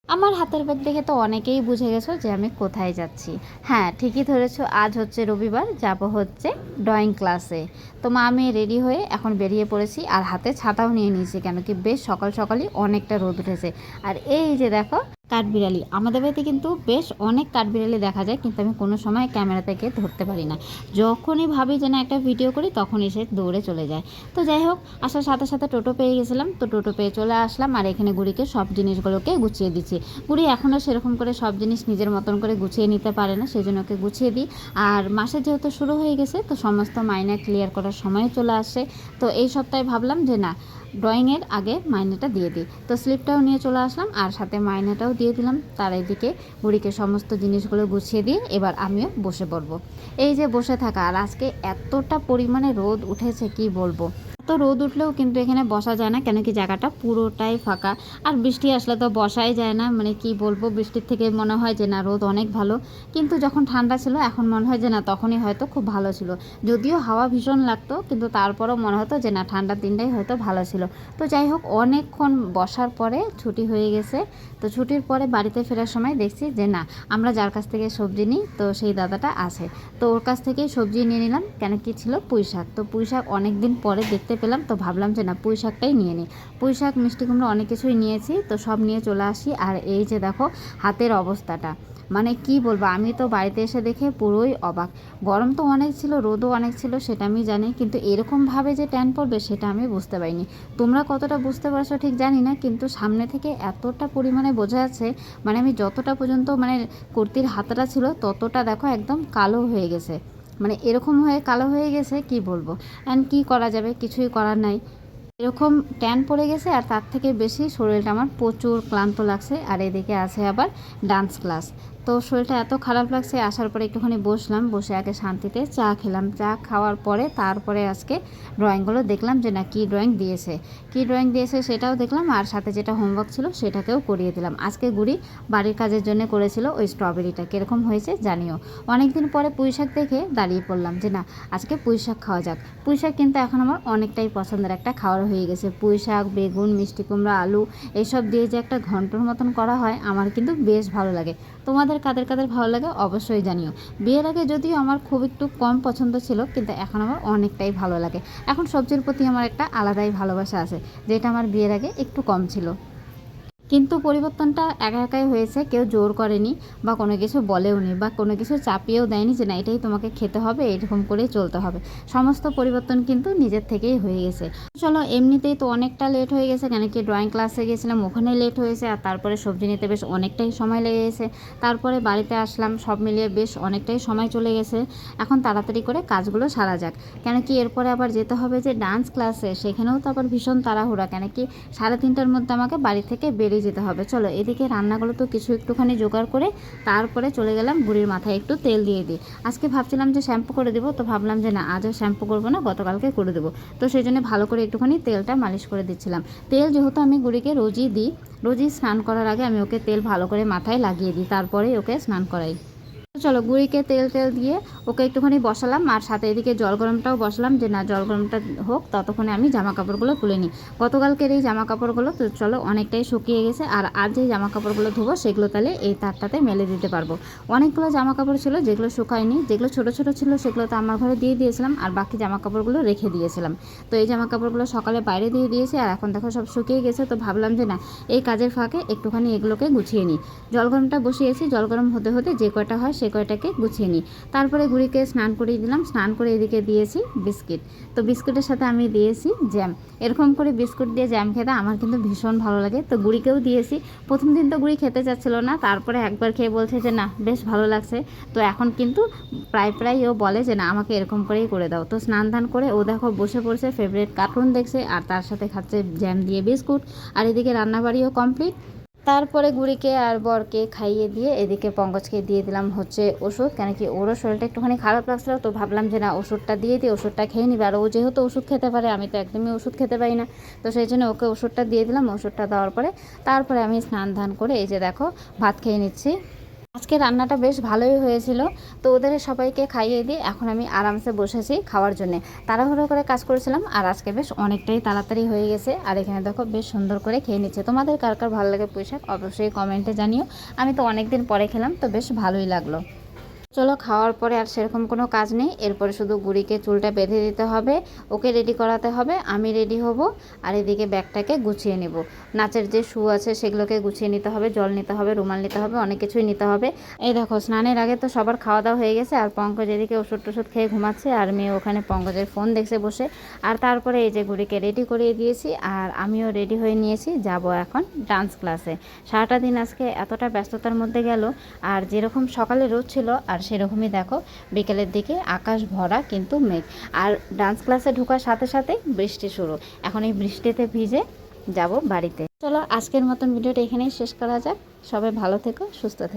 আমার হাতের ব্যাগ দেখে তো অনেকেই বুঝে গেছো যে আমি কোথায় যাচ্ছি। হ্যাঁ, ঠিকই ধরেছো, আজ হচ্ছে রবিবার, যাব হচ্ছে ড্রয়িং ক্লাসে। তো মা আমি রেডি হয়ে এখন বেরিয়ে পড়েছি, আর হাতে ছাতাও নিয়ে নিয়েছি, কেন কি বেশ সকাল সকালই অনেকটা রোদ উঠেছে। আর এই যে দেখো কাঠবিড়ালি, আমাদের বাড়িতে কিন্তু বেশ অনেক কাঠবিড়ালি দেখা যায়, কিন্তু আমি কোনো সময় ক্যামেরা থেকে ধরতে পারি না। যখনই ভাবি যে না একটা ভিডিও করি, তখন এসে দৌড়ে চলে যায়। তো যাই হোক, আসার সাথে সাথে টোটো পেয়ে গেছিলাম, তো টোটো পেয়ে চলে আসলাম, আর এখানে গুড়িকে সব জিনিসগুলোকে গুছিয়ে দিচ্ছি। গুড়ি এখনও সেরকম করে সব জিনিস নিজের মতন করে গুছিয়ে নিতে পারে না, সেই জন্য ওকে গুছিয়ে দিই। আর মাসে যেহেতু শুরু হয়ে গেছে, তো সমস্ত মাইনে ক্লিয়ার করার সময় চলে আসে। তো এই সপ্তাহে ভাবলাম যে না, ড্রয়িংয়ের আগে মাইনেটা দিয়ে দিই। তো স্লিপটাও নিয়ে চলে আসলাম, আর সাথে মাইনেটাও দিয়ে দিলাম। তার এদিকে বুড়িকে সমস্ত জিনিসগুলো গুছিয়ে দিয়ে এবার আমিও বসে পড়বো। এই যে বসে থাকা, আর আজকে এতটা পরিমাণে রোদ উঠেছে কি বলবো। তো রোদ উঠলেও কিন্তু এখানে বসা যায় না, কেন কি জায়গাটা পুরোটাই ফাঁকা। আর বৃষ্টি আসলে তো বসাই যায় না, মানে কি বলবো, বৃষ্টির থেকে মনে হয় যে না রোদ অনেক ভালো। কিন্তু যখন ঠান্ডা ছিল, এখন মনে হয় যে না তখনই হয়তো খুব ভালো ছিল। যদিও হাওয়া ভীষণ লাগতো, কিন্তু তারপরও মনে হতো যে না ঠান্ডার দিনটাই হয়তো ভালো ছিল। তো যাই হোক, অনেকক্ষণ বসার পরে ছুটি হয়ে গেছে। তো ছুটির পরে বাড়িতে ফেরার সময় দেখছি যে না, আমরা যার কাছ থেকে সবজি নিই, তো সেই দাদাটা আছে। তো ওর কাছ থেকেই সবজি নিয়ে নিলাম, কেন কি ছিল পুঁই শাক। তো পুঁই শাক অনেক দিন পরে দেখতে পেলাম, তো ভাবলাম যে না পুঁই শাকটাই নিয়ে নিই। পুঁই শাক, মিষ্টি কুমড়ো অনেক কিছুই নিয়েছি, তো সব নিয়ে চলে আসি। আর এই যে দেখো হাতের অবস্থাটা, মানে কি বলবো, আমি তো বাড়িতে এসে দেখে পুরোই অবাক। গরম তো অনেক ছিল, রোদও অনেক ছিল, সেটা আমি জানি, কিন্তু এরকমভাবে যে ট্যান পড়বে সেটা আমি বুঝতে পারিনি। তোমরা কতটা বুঝতে পারছো ঠিক জানি না, কিন্তু সামনে থেকে এতটা পরিমাণে বোঝা যাচ্ছে। মানে আমি যতটা পর্যন্ত মানে কুর্তির হাতাটা ছিল, ততটা দেখো একদম কালো হয়ে গেছে। মানে এরকম হয়ে কালো হয়ে গেছে কি বলবো। অ্যান্ড কী করা যাবে, কিছুই করার নাই। এরকম ট্যান পড়ে গেছে, আর তার থেকে বেশি শরীরটা আমার প্রচুর ক্লান্ত লাগছে। আর এদিকে আছে আবার ডান্স ক্লাস। তো শরীরটা এত খারাপ লাগছে, আসার পরে একটুখানি বসলাম, বসে আগে শান্তিতে চা খেলাম। চা খাওয়ার পরে তারপরে আজকে ড্রয়িংগুলো দেখলাম যে না কী ড্রয়িং দিয়েছে সেটাও দেখলাম, আর সাথে যেটা হোমওয়ার্ক ছিল সেটাকেও করিয়ে দিলাম। আজকে গুড়ি বাড়ির কাজের জন্য করেছিল ওই স্ট্রবেরিটা, কীরকম হয়েছে জানিও। অনেক দিন পরে পুঁই শাক দেখে দাঁড়িয়ে পড়লাম যে না, আজকে পুঁই শাক খাওয়া যাক। পুঁই শাক কিন্তু এখন আমার অনেকটাই পছন্দের একটা খাবার হয়ে গেছে। পুঁই শাক, বেগুন, মিষ্টি কুমড়া, আলু এইসব দিয়ে যে একটা ঘন্টর মতন করা হয়, আমার কিন্তু বেশ ভালো লাগে। তোমাদের কাদের কাদের ভালো লাগে অবশ্যই জানিও। বিয়ের আগে যদিও আমার খুব একটু কম পছন্দ ছিল, কিন্তু এখন আমার অনেকটাই ভালো লাগে। এখন সবজির প্রতি আমার একটা আলাদাই ভালোবাসা আছে, যেটা আমার বিয়ের আগে একটু কম ছিল। কিন্তু পরিবর্তনটা একা একাই হয়েছে, কেউ জোর করেনি বা কোনো কিছু বলেও নি বা কোনো কিছু চাপিয়েও দেয়নি যে না এটাই তোমাকে খেতে হবে, এরকম করেই চলতে হবে। সমস্ত পরিবর্তন কিন্তু নিজের থেকেই হয়ে গেছে। চলো, এমনিতেই তো অনেকটা লেট হয়ে গেছে, কেন কি ড্রয়িং ক্লাসে গেছিলাম, ওখানে লেট হয়েছে, আর তারপরে সবজি নিতে বেশ অনেকটাই সময় লেগে গেছে। তারপরে বাড়িতে আসলাম, সব মিলিয়ে বেশ অনেকটাই সময় চলে গেছে। এখন তাড়াতাড়ি করে কাজগুলো সারা যাক, কেন কি এরপরে আবার যেতে হবে যে ডান্স ক্লাসে, সেখানেও তো আবার ভীষণ তাড়াহুড়া, কেন কি 3:30টার মধ্যে আমাকে বাড়ি থেকে বেরিয়ে যেতে হবে। চলো, এদিকে রান্নাগুলো তো কিছু একটুখানি জোগাড় করে তারপরে চলে গেলাম বুড়ির মাথায় একটু তেল দিয়ে দিই। আজকে ভাবছিলাম যে শ্যাম্পু করে দেবো, তো ভাবলাম যে না, আজও শ্যাম্পু করবো না, গতকালকে করে দেবো। তো সেই জন্য ভালো করে একটুখানি তেলটা মালিশ করে দিচ্ছিলাম। তেল যেহেতু আমি বুড়িকে রোজই দিই, রোজই স্নান করার আগে আমি ওকে তেল ভালো করে মাথায় লাগিয়ে দিই, তারপরেই ওকে স্নান করাই। চলো, গুঁড়িকে তেল তেল দিয়ে ওকে একটুখানি বসালাম, আর সাথে এদিকে জল গরমটাও বসালাম যে না, জল গরমটা হোক, ততক্ষণে আমি জামা কাপড়গুলো তুলে নিই। গতকালকের এই জামা কাপড়গুলো তো চলো অনেকটাই শুকিয়ে গেছে, আর আজ যে জামা কাপড়গুলো ধোবো সেগুলো তাহলে এই তারটাতে মেলে দিতে পারবো। অনেকগুলো জামা কাপড় ছিল যেগুলো শুকায়নি, যেগুলো ছোটো ছোটো ছিল সেগুলো তো আমার ঘরে দিয়ে দিয়েছিলাম, আর বাকি জামা কাপড়গুলো রেখে দিয়েছিলাম। তো এই জামা কাপড়গুলো সকালে বাইরে দিয়ে দিয়েছি, আর এখন দেখো সব শুকিয়ে গেছে। তো ভাবলাম যে না, এই কাজের ফাঁকে একটুখানি এগুলোকে গুছিয়ে নিই। জল গরমটা বসিয়েছি, জল গরম হতে হতে যে কয়টা হয় সে কয়টাকে গুছিয়ে নিই। তারপরে গুড়িকে স্নান করিয়ে দিলাম, স্নান করে এদিকে দিয়েছি বিস্কিট। তো বিস্কুটের সাথে আমি দিয়েছি জ্যাম। এরকম করে বিস্কুট দিয়ে জ্যাম খেতে আমার কিন্তু ভীষণ ভালো লাগে। তো গুড়িকেও দিয়েছি। প্রথম দিন তো গুড়ি খেতে চাচ্ছিল না, তারপরে একবার খেয়ে বলছে যে না বেশ ভালো লাগছে। তো এখন কিন্তু প্রায় প্রায় ও বলে যে না, আমাকে এরকম করেই করে দাও। তো স্নান ধান করে ও দেখো বসে পড়ছে, ফেভারিট কার্টুন দেখছে, আর তার সাথে খাচ্ছে জ্যাম দিয়ে বিস্কুট। আর এদিকে রান্নাবাড়িও কমপ্লিট। তারপরে গুড়িকে আর বরকে খাইয়ে দিয়ে এদিকে পঙ্কজকে দিয়ে দিলাম হচ্ছে ওষুধ, কেন কি ওরও শরীরটা একটুখানি খারাপ লাগছিল। তো ভাবলাম যে না, ওষুধটা দিয়ে দিই, ওষুধটা খেয়ে নিবে। আর ও যেহেতু ওষুধ খেতে পারে, আমি তো একদমই ওষুধ খেতে পারি না। তো সেই জন্য ওকে ওষুধটা দিয়ে দিলাম। ওষুধটা দেওয়ার পরে তারপরে আমি স্নান ধান করে এই যে দেখো ভাত খেয়ে নিচ্ছি। আজকে রান্নাটা বেশ ভালোই হয়েছিল। তো ওদের সবাইকে খাইয়ে দিয়ে এখন আমি আরামসে বসেছি খাওয়ার জন্যে। তাড়াহুড়ো করে কাজ করেছিলাম আর আজকে বেশ অনেকটাই তাড়াতাড়ি হয়ে গেছে। আর এখানে দেখো বেশ সুন্দর করে খেয়ে নিচ্ছে। তোমাদের কার কার ভালো লাগে পুঁই শাক অবশ্যই কমেন্টে জানিও। আমি তো অনেক দিন পরে খেলাম, তো বেশ ভালোই লাগলো। চলো, খাওয়ার পরে আর সেরকম কোনো কাজ নেই। এরপরে শুধু গুড়িকে চুলটা বেঁধে দিতে হবে, ওকে রেডি করাতে হবে, আমি রেডি হব। আর এদিকে ব্যাগটাকে গুছিয়ে নেব। নাচের যে শু আছে সেগুলোকে গুছিয়ে নিতে হবে, জল নিতে হবে, রুমাল নিতে হবে, অনেক কিছুই নিতে হবে। এই দেখো, স্নানের আগে তো সবার খাওয়া দাওয়া হয়ে গেছে। আর পঙ্কজ এদিকে ওষুধ টষুধ খেয়ে ঘুমাচ্ছে, আর মেয়ে ওখানে পঙ্কজের ফোন দেখছে বসে। আর তারপরে এই যে গুড়িকে রেডি করিয়ে দিয়েছি, আর আমিও রেডি হয়ে নিয়েছি, যাব এখন ডান্স ক্লাসে। সারাটা দিন আজকে এতটা ব্যস্ততার মধ্যে গেল, আর যেরকম সকালে রোদ ছিল আর সেরকমই দেখো বিকেলের দিকে আকাশ ভরা কিন্তু মেঘ। আর ডান্স ক্লাসে ঢোকার সাথে সাথে বৃষ্টি শুরু। এখন এই বৃষ্টিতে ভিজে যাব বাড়িতে। চলো, আজকের মতন ভিডিওটা এখানেই শেষ করা যাক। সবাই ভালো থেকো, সুস্থ থেকো।